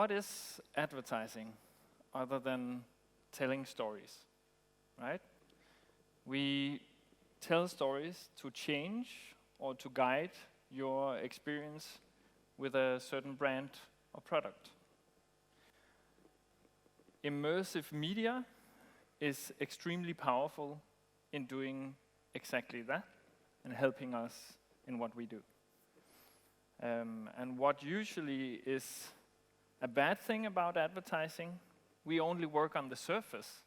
what is advertising other than telling stories, right? We tell stories to change or to guide your experience with a certain brand or product. Immersive media is extremely powerful in doing exactly that and helping us in what we do. And what usually is a bad thing about advertising, we only work on the surface,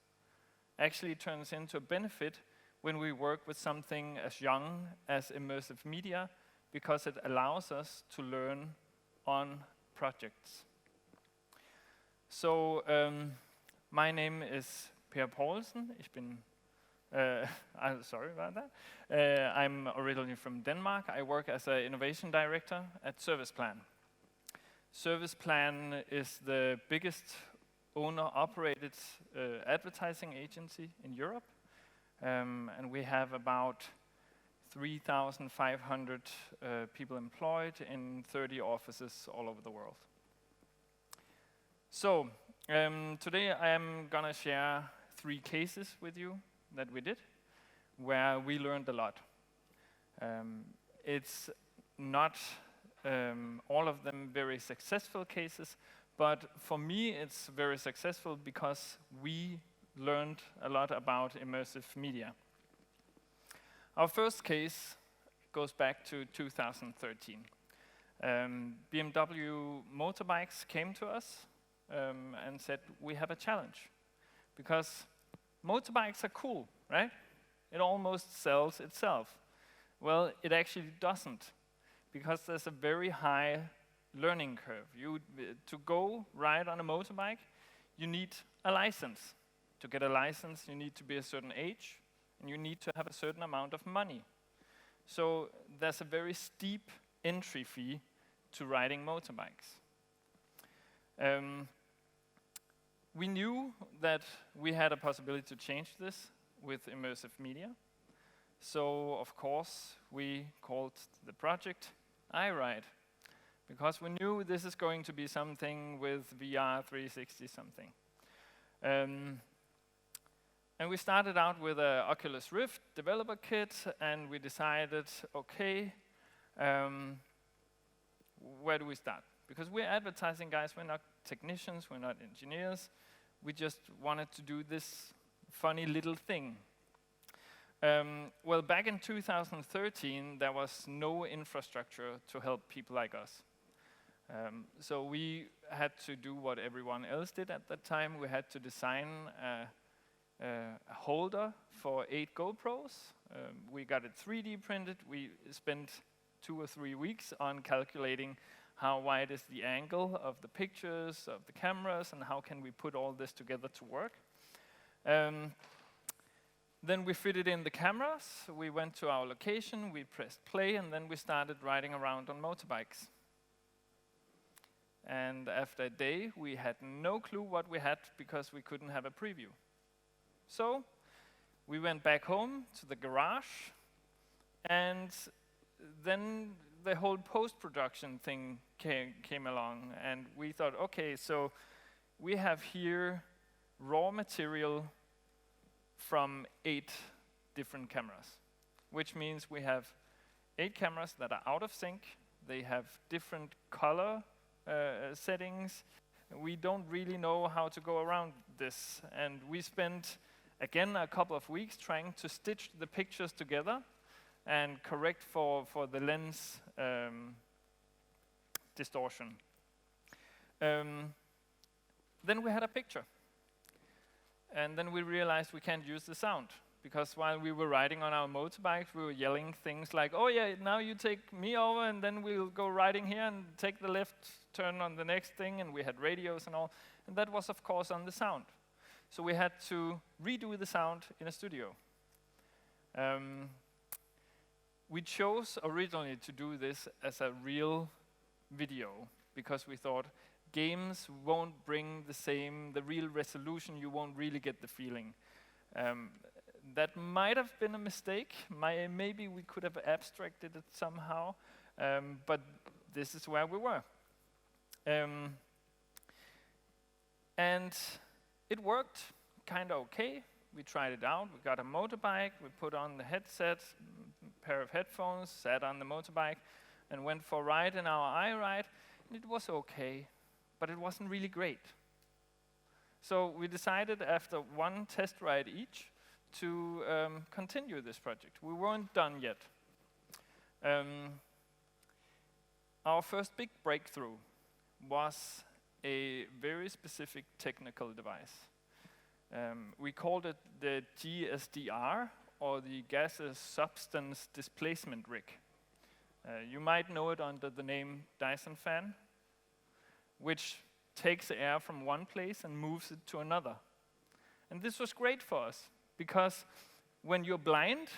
actually turns into a benefit when we work with something as young as immersive media, because it allows us to learn on projects. So my name is Poulsen. I'm sorry about that. I'm originally from Denmark. I work as an innovation director at Serviceplan. Serviceplan is the biggest owner-operated advertising agency in Europe. And we have about 3,500 people employed in 30 offices all over the world. So today I am going to share 3 cases with you that we did, where we learned a lot. It's not all of them very successful cases, but for me it's very successful because we learned a lot about immersive media. Our first case goes back to 2013. BMW motorbikes came to us and said, we have a challenge, because motorbikes are cool, right? It almost sells itself. Well, it actually doesn't, because there's a very high learning curve. To go ride on a motorbike, you need a license. To get a license, you need to be a certain age, and you need to have a certain amount of money. So there's a very steep entry fee to riding motorbikes. We knew that we had a possibility to change this with immersive media. So, of course, we called the project iRide, because we knew this is going to be something with VR 360 something. And we started out with an Oculus Rift developer kit, and we decided, okay, where do we start? Because we're advertising guys, we're not technicians, we're not engineers. We just wanted to do this funny little thing. Well, back in 2013, there was no infrastructure to help people like us. So we had to do what everyone else did at that time. We had to design a holder for 8 GoPros. We got it 3D printed. We spent 2 or 3 weeks on calculating how wide is the angle of the pictures, of the cameras, and how can we put all this together to work. Then we fitted in the cameras. We went to our location, we pressed play, and then we started riding around on motorbikes. And after a day, we had no clue what we had, because we couldn't have a preview. So we went back home to the garage, and then the whole post-production thing came along, and we thought, okay, so we have here raw material from 8 different cameras, which means we have 8 cameras that are out of sync. They have different color settings. We don't really know how to go around this, and we spent, again, a couple of weeks trying to stitch the pictures together and correct for the lens distortion. Then we had a picture. And then we realized we can't use the sound, because while we were riding on our motorbikes, we were yelling things like, oh yeah, now you take me over, and then we'll go riding here and take the left turn on the next thing, and we had radios and all. And that was, of course, on the sound. So we had to redo the sound in a studio. We chose originally to do this as a real video, because we thought games won't bring the real resolution. You won't really get the feeling. That might have been a mistake. Maybe we could have abstracted it somehow, but this is where we were. And it worked kind of okay. We tried it out. We got a motorbike. We put on the headset, pair of headphones, sat on the motorbike, and went for a ride in our iRide. And it was okay, but it wasn't really great. So we decided after one test ride each to continue this project. We weren't done yet. Our first big breakthrough was a very specific technical device. We called it the GSDR, or the Gaseous Substance Displacement Rig. You might know it under the name Dyson fan, which takes air from one place and moves it to another. And this was great for us, because when you're blind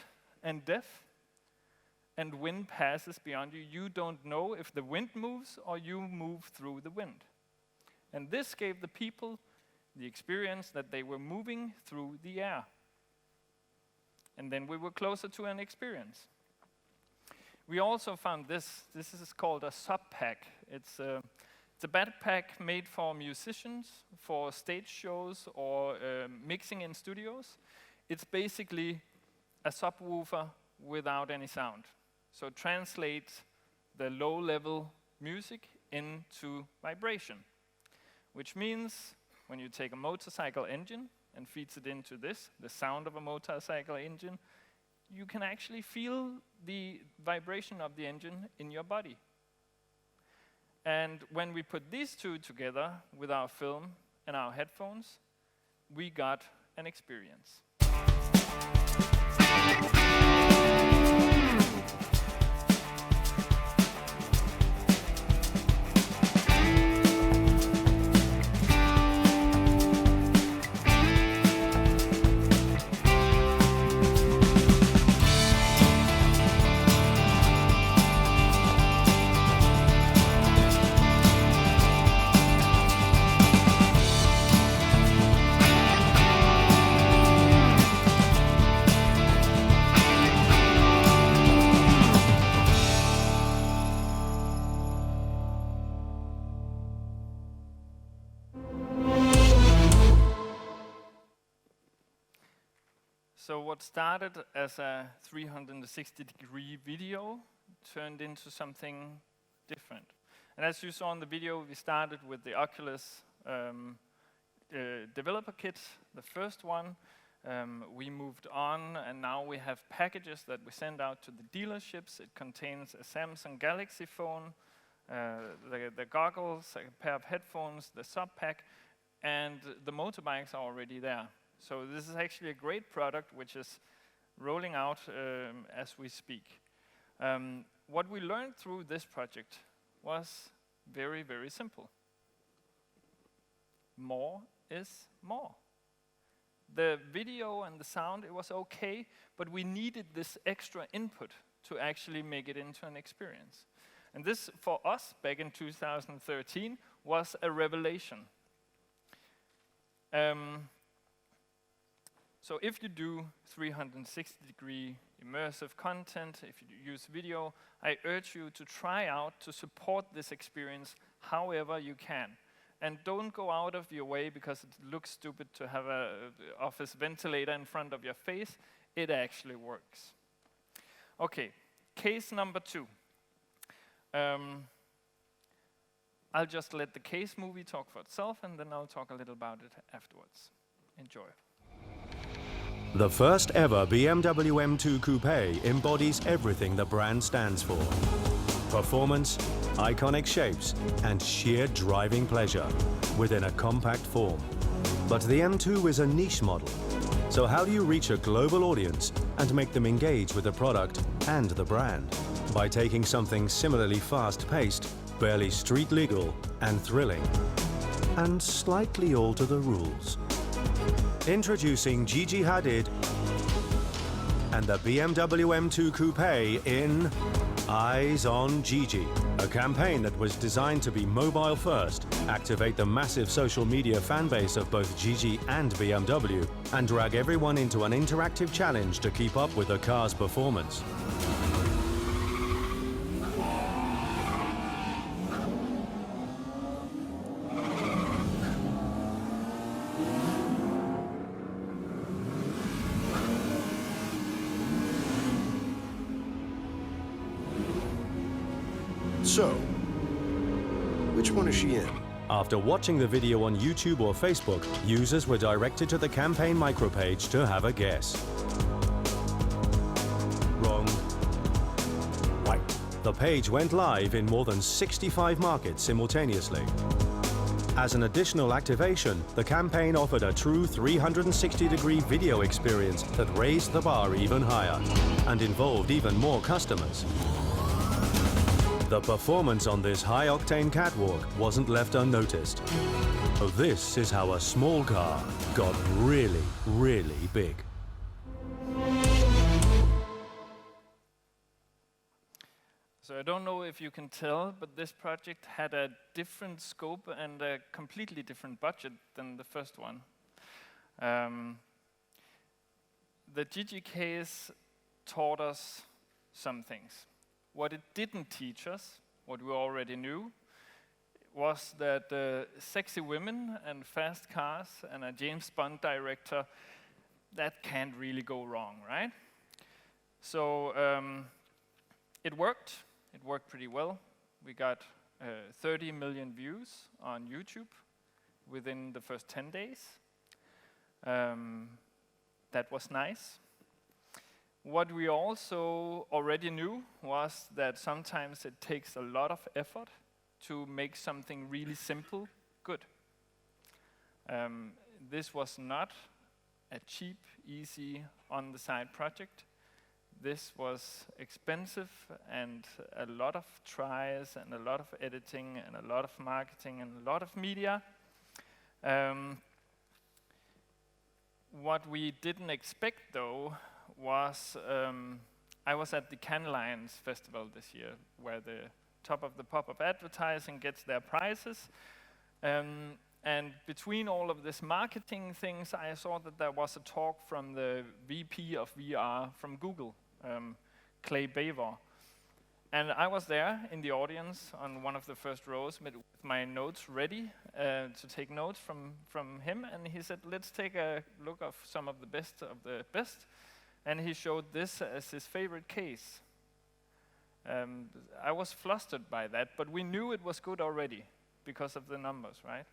and deaf, and wind passes beyond you, you don't know if the wind moves or you move through the wind. And this gave the people the experience that they were moving through the air. And then we were closer to an experience. We also found this. This is called a sub-pack. It's a backpack made for musicians, for stage shows, or mixing in studios. It's basically a subwoofer without any sound. So translate the low-level music into vibration, which means when you take a motorcycle engine and feeds it into this, the sound of a motorcycle engine, you can actually feel the vibration of the engine in your body. And when we put these two together with our film and our headphones, we got an experience. So what started as a 360-degree video turned into something different. And as you saw in the video, we started with the Oculus developer kit, the first one. We moved on, and now we have packages that we send out to the dealerships. It contains a Samsung Galaxy phone, the goggles, a pair of headphones, the sub-pack, and the motorbikes are already there. So this is actually a great product which is rolling out as we speak. What we learned through this project was very, very simple. More is more. The video and the sound, it was okay, but we needed this extra input to actually make it into an experience. And this, for us, back in 2013, was a revelation. So if you do 360-degree immersive content, if you use video, I urge you to try out to support this experience however you can. And don't go out of your way because it looks stupid to have an office ventilator in front of your face. It actually works. Okay, case number 2. I'll just let the case movie talk for itself, and then I'll talk a little about it afterwards. Enjoy. The first ever BMW M2 Coupe embodies everything the brand stands for. Performance, iconic shapes, and sheer driving pleasure within a compact form. But the M2 is a niche model. So how do you reach a global audience and make them engage with the product and the brand? By taking something similarly fast-paced, barely street legal, and thrilling, and slightly alter the rules. Introducing Gigi Hadid and the BMW M2 Coupe in Eyes on Gigi, a campaign that was designed to be mobile first, activate the massive social media fan base of both Gigi and BMW, and drag everyone into an interactive challenge to keep up with the car's performance. So, which one is she in? After watching the video on YouTube or Facebook, users were directed to the campaign micropage to have a guess. Wrong. Right. The page went live in more than 65 markets simultaneously. As an additional activation, the campaign offered a true 360-degree video experience that raised the bar even higher and involved even more customers. The performance on this high-octane catwalk wasn't left unnoticed. So this is how a small car got really, really big. So I don't know if you can tell, but this project had a different scope and a completely different budget than the first one. The Gigi case taught us some things. What it didn't teach us, what we already knew, was that sexy women and fast cars and a James Bond director, that can't really go wrong, right? So it worked. It worked pretty well. We got 30 million views on YouTube within the first 10 days. That was nice. What we also already knew was that sometimes it takes a lot of effort to make something really simple good. This was not a cheap, easy, on-the-side project. This was expensive and a lot of tries and a lot of editing and a lot of marketing and a lot of media. What we didn't expect, though, was I was at the Cannes Lions Festival this year, where the top of the pop of advertising gets their prizes. And between all of this marketing things, I saw that there was a talk from the VP of VR from Google, Clay Bavor. And I was there in the audience on one of the first rows with my notes ready to take notes from him. And he said, let's take a look of some of the best. And he showed this as his favorite case. I was flustered by that, but we knew it was good already because of the numbers, right?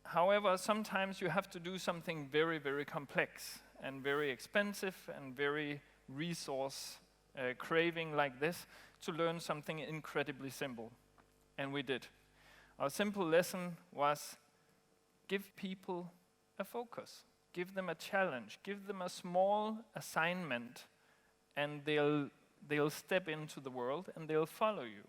However, sometimes you have to do something very, very complex and very expensive and very resource craving like this to learn something incredibly simple. And we did. Our simple lesson was give people a focus. Give them a challenge, give them a small assignment, and they'll step into the world and they'll follow you.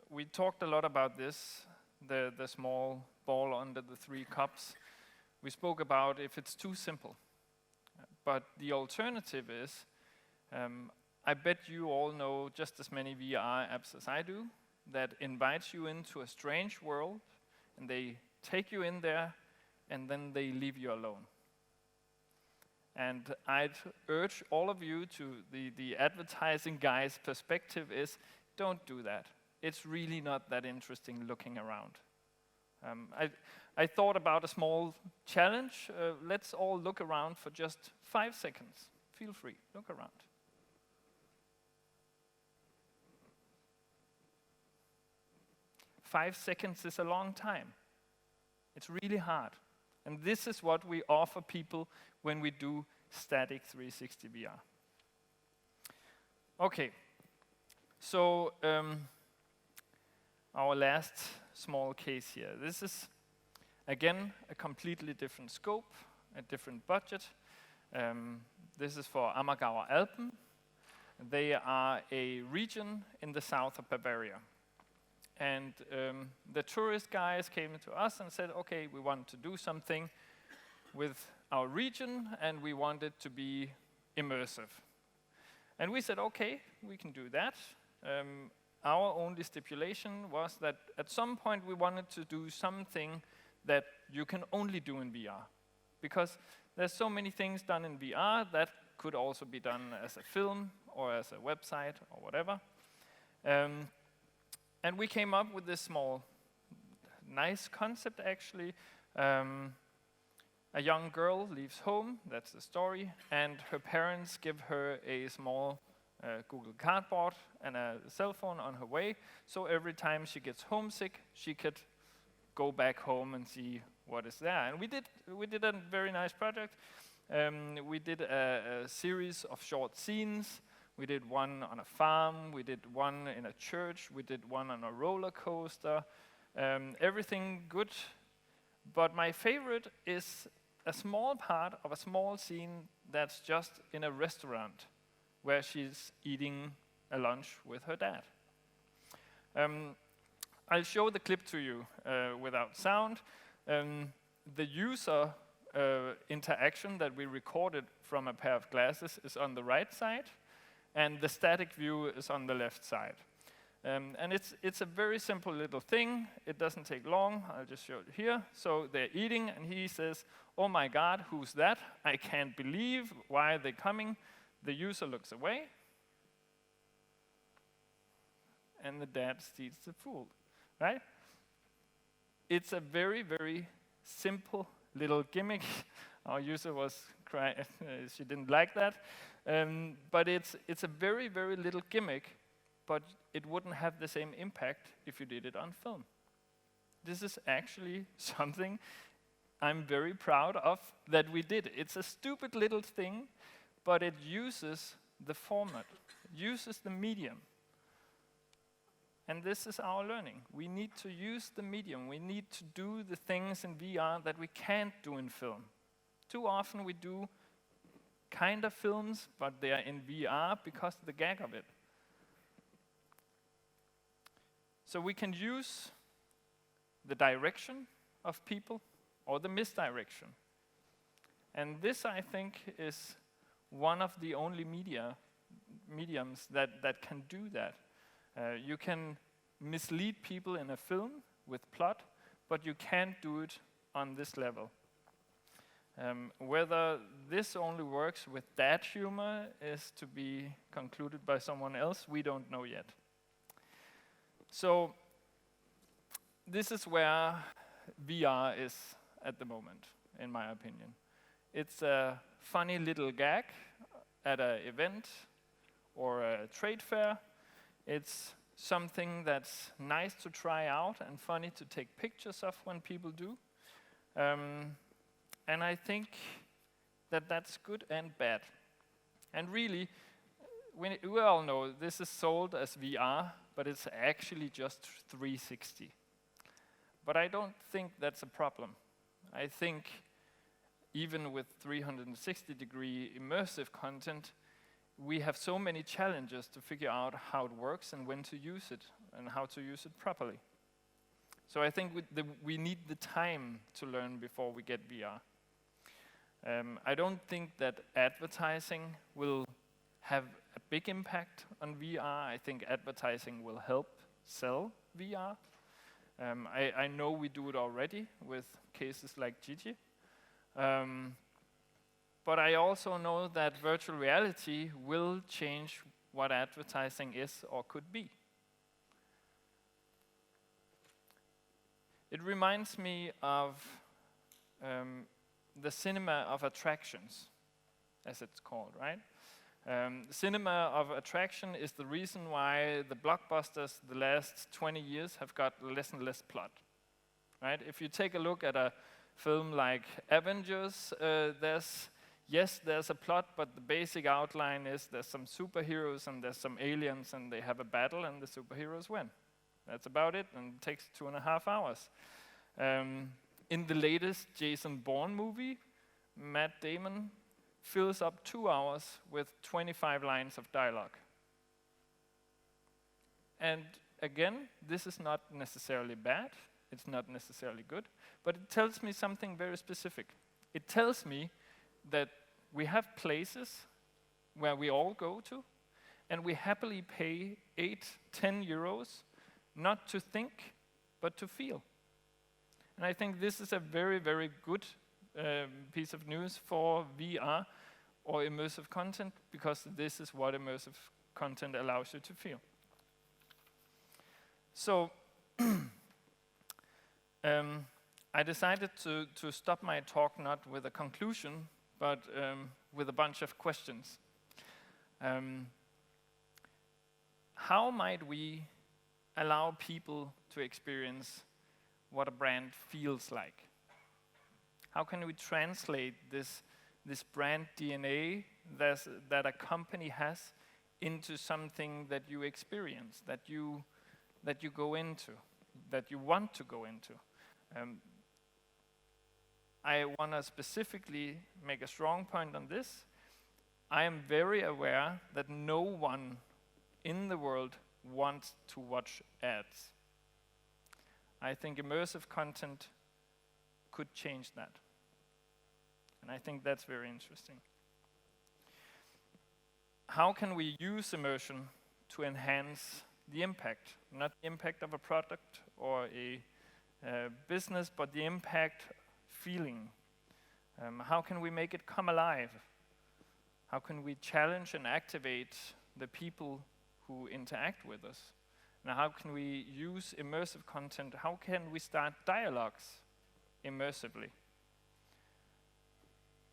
We talked a lot about this, the small ball under the 3 cups. We spoke about if it's too simple. But the alternative is, I bet you all know just as many VR apps as I do, that invites you into a strange world, and they take you in there, and then they leave you alone. And I'd urge all of you to, the advertising guy's perspective is, don't do that. It's really not that interesting looking around. I thought about a small challenge. Let's all look around for just 5 seconds. Feel free, look around. Five seconds is a long time. It's really hard. And this is what we offer people when we do static 360 VR. Okay, so our last small case here. This is, again, a completely different scope, a different budget. This is for Ammergauer Alpen. They are a region in the south of Bavaria. And the tourist guys came to us and said, okay, we want to do something with our region, and we want it to be immersive. And we said, okay, we can do that. Our only stipulation was that at some point we wanted to do something that you can only do in VR. Because there's so many things done in VR that could also be done as a film or as a website or whatever. And we came up with this small, nice concept actually. A young girl leaves home, that's the story, and her parents give her a small Google Cardboard and a cell phone on her way, so every time she gets homesick, she could go back home and see what is there. And we did a very nice project. We did a series of short scenes. We did one on a farm, we did one in a church, we did one on a roller coaster, everything good. But my favorite is a small part of a small scene that's just in a restaurant where she's eating a lunch with her dad. I'll show the clip to you without sound. The user interaction that we recorded from a pair of glasses is on the right side, and the static view is on the left side. And it's a very simple little thing. It doesn't take long. I'll just show it here. So they're eating, and he says, "Oh my God, who's that? I can't believe, why are they coming?" The user looks away, and the dad sees the fool, right? It's a very, very simple little gimmick. Our user was crying, she didn't like that. But it's a very, very little gimmick, but it wouldn't have the same impact if you did it on film. This is actually something I'm very proud of that we did. It's a stupid little thing, but it uses the format, uses the medium. And this is our learning. We need to use the medium. We need to do the things in VR that we can't do in film. Too often we do kind of films, but they are in VR because of the gag of it. So we can use the direction of people or the misdirection. And this, I think, is one of the only mediums that can do that. You can mislead people in a film with plot, but you can't do it on this level. Whether this only works with that humor is to be concluded by someone else. We don't know yet. So this is where VR is at the moment, in my opinion. It's a funny little gag at an event or a trade fair. It's something that's nice to try out and funny to take pictures of when people do. And I think that that's good and bad. And really, we all know this is sold as VR, but it's actually just 360. But I don't think that's a problem. I think even with 360-degree immersive content, we have so many challenges to figure out how it works and when to use it and how to use it properly. So I think we need the time to learn before we get VR. I don't think that advertising will have a big impact on VR. I think advertising will help sell VR. I know we do it already with cases like Gigi. But I also know that virtual reality will change what advertising is or could be. It reminds me of the cinema of attractions, as it's called, right? Cinema of attraction is the reason why the blockbusters the last 20 years have got less and less plot, right? If you take a look at a film like Avengers, there's a plot, but the basic outline is there's some superheroes and there's some aliens and they have a battle and the superheroes win. That's about it, and it takes 2.5 hours. In the latest Jason Bourne movie, Matt Damon fills up 2 hours with 25 lines of dialogue. And again, this is not necessarily bad, it's not necessarily good, but it tells me something very specific. It tells me that we have places where we all go to, and we happily pay 8-10 euros not to think, but to feel. And I think this is a very, very good piece of news for VR or immersive content, because this is what immersive content allows you to feel. So I decided to stop my talk not with a conclusion, but with a bunch of questions. How might we allow people to experience what a brand feels like? How can we translate this brand DNA that a company has into something that you experience, that you go into, that you want to go into? I want to specifically make a strong point on this. I am very aware that no one in the world wants to watch ads. I think immersive content could change that. And I think that's very interesting. How can we use immersion to enhance the impact? Not the impact of a product or a business, but the impact feeling. How can we make it come alive? How can we challenge and activate the people who interact with us? And how can we use immersive content? How can we start dialogues immersively?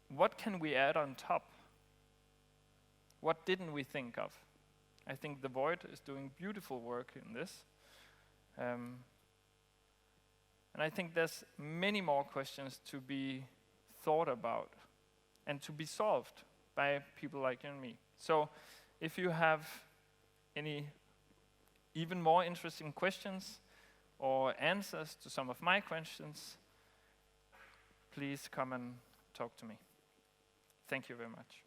What can we add on top? What didn't we think of? I think The Void is doing beautiful work in this. And I think there's many more questions to be thought about and to be solved by people like you and me. So if you have any even more interesting questions or answers to some of my questions, please come and talk to me. Thank you very much.